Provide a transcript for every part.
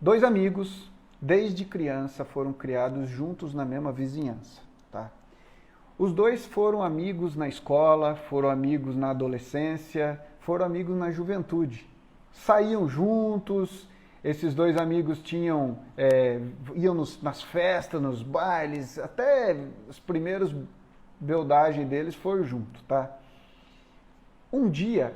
Dois amigos, desde criança, foram criados juntos na mesma vizinhança, tá? Os dois foram amigos na escola, foram amigos na adolescência, foram amigos na juventude. Saíam juntos, esses dois amigos iam nas festas, nos bailes, até os primeiros beldagens deles foram juntos, tá? Um dia,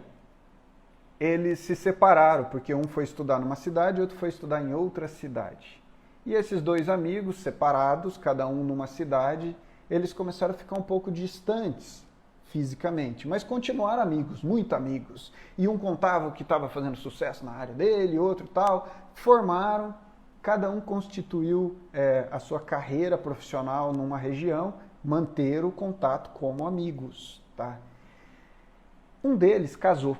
eles se separaram, porque um foi estudar numa cidade e outro foi estudar em outra cidade. E esses dois amigos, separados, cada um numa cidade, eles começaram a ficar um pouco distantes fisicamente, mas continuaram amigos, muito amigos. E um contava que estava fazendo sucesso na área dele, outro tal. Formaram, cada um constituiu a sua carreira profissional numa região, manteram o contato como amigos, tá? Um deles casou.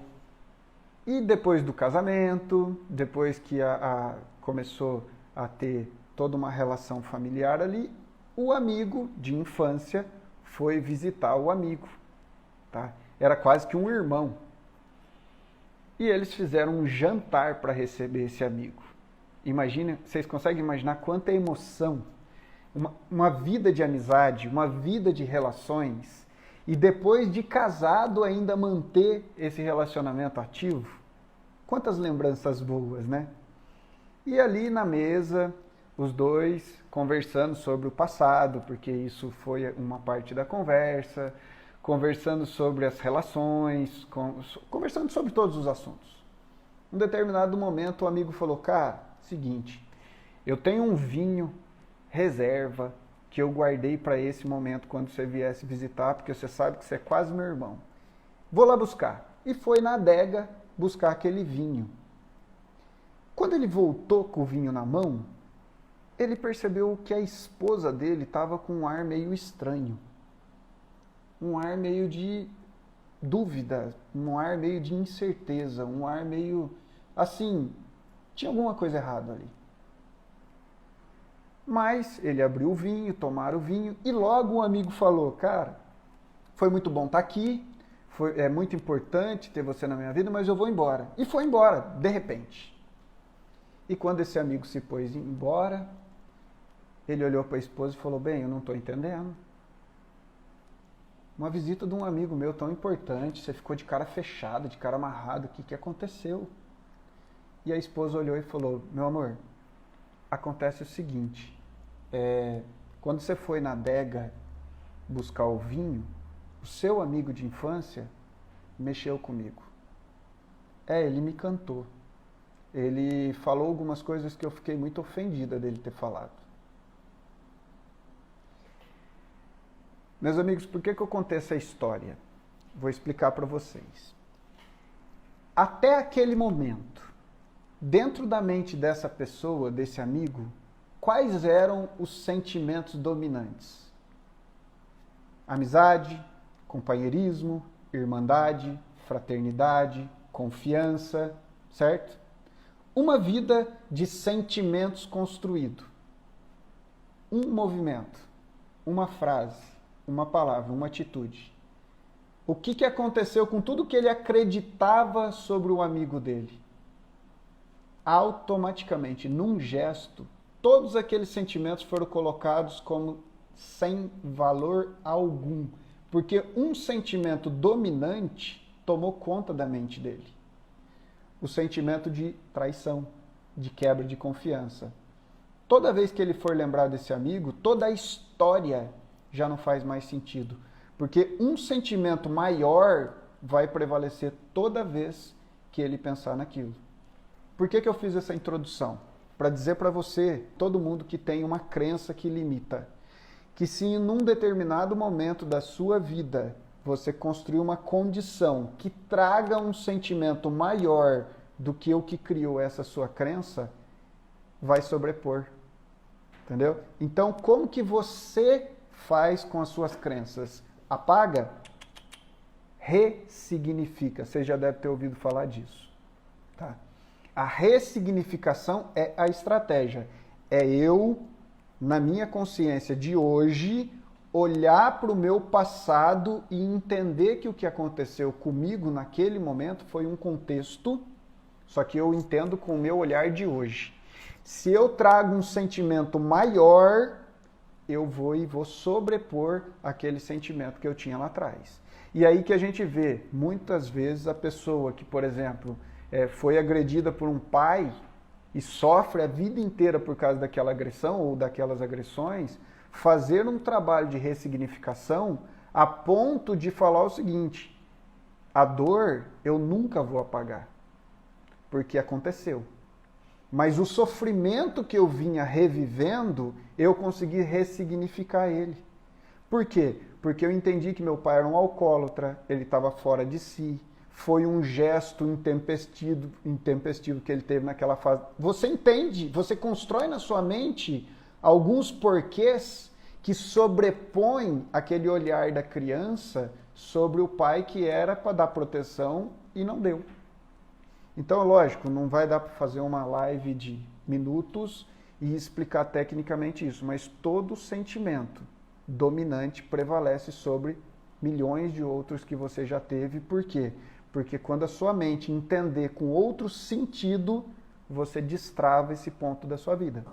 E depois do casamento, depois que começou a ter toda uma relação familiar ali, o amigo de infância foi visitar o amigo, tá? Era quase que um irmão. E eles fizeram um jantar para receber esse amigo. Imagina, vocês conseguem imaginar quanta emoção, uma vida de amizade, uma vida de relações, e depois de casado ainda manter esse relacionamento ativo? Quantas lembranças boas, né? E ali na mesa, os dois conversando sobre o passado, porque isso foi uma parte da conversa, conversando sobre as relações, conversando sobre todos os assuntos. Em um determinado momento, o amigo falou: cara, seguinte, eu tenho um vinho reserva que eu guardei para esse momento quando você viesse visitar, porque você sabe que você é quase meu irmão. Vou lá buscar. E foi na adega buscar aquele vinho. Quando ele voltou com o vinho na mão, ele percebeu que a esposa dele estava com um ar meio estranho. Um ar meio de dúvida, um ar meio de incerteza, um ar meio assim, tinha alguma coisa errada ali. Mas ele abriu o vinho, tomaram o vinho e logo o amigo falou: cara, foi muito bom estar aqui, é muito importante ter você na minha vida, mas eu vou embora. E foi embora, de repente. E quando esse amigo se pôs embora, ele olhou para a esposa e falou: bem, eu não estou entendendo. Uma visita de um amigo meu tão importante, você ficou de cara fechada, de cara amarrada, o que aconteceu? E a esposa olhou e falou: meu amor, acontece o seguinte, quando você foi na adega buscar o vinho, o seu amigo de infância mexeu comigo. Ele me cantou. Ele falou algumas coisas que eu fiquei muito ofendida dele ter falado. Meus amigos, por que eu contei essa história? Vou explicar para vocês. Até aquele momento, dentro da mente dessa pessoa, desse amigo, quais eram os sentimentos dominantes? Amizade, companheirismo, irmandade, fraternidade, confiança, certo? Uma vida de sentimentos construído. Um movimento, uma frase, uma palavra, uma atitude. O que aconteceu com tudo que ele acreditava sobre o amigo dele? Automaticamente, num gesto, todos aqueles sentimentos foram colocados como sem valor algum, porque um sentimento dominante tomou conta da mente dele. O sentimento de traição, de quebra de confiança. Toda vez que ele for lembrar desse amigo, toda a história já não faz mais sentido, porque um sentimento maior vai prevalecer toda vez que ele pensar naquilo. Por que eu fiz essa introdução? Para dizer para você, todo mundo que tem uma crença que limita, que se em um determinado momento da sua vida você construir uma condição que traga um sentimento maior do que o que criou essa sua crença, vai sobrepor. Entendeu? Então, como que você faz com as suas crenças? Apaga? Ressignifica. Você já deve ter ouvido falar disso. Tá? A ressignificação é a estratégia. É eu, na minha consciência de hoje, olhar para o meu passado e entender que o que aconteceu comigo naquele momento foi um contexto, só que eu entendo com o meu olhar de hoje. Se eu trago um sentimento maior, eu vou sobrepor aquele sentimento que eu tinha lá atrás. E aí que a gente vê, muitas vezes, a pessoa que, por exemplo, foi agredida por um pai e sofre a vida inteira por causa daquela agressão ou daquelas agressões, fazer um trabalho de ressignificação a ponto de falar o seguinte: a dor eu nunca vou apagar, porque aconteceu. Mas o sofrimento que eu vinha revivendo, eu consegui ressignificar ele. Por quê? Porque eu entendi que meu pai era um alcoólatra, ele estava fora de si, foi um gesto intempestivo que ele teve naquela fase. Você entende, você constrói na sua mente alguns porquês que sobrepõem aquele olhar da criança sobre o pai que era para dar proteção e não deu. Então, lógico, não vai dar para fazer uma live de minutos e explicar tecnicamente isso, mas todo sentimento dominante prevalece sobre milhões de outros que você já teve. Por quê? Porque quando a sua mente entender com outro sentido, você destrava esse ponto da sua vida.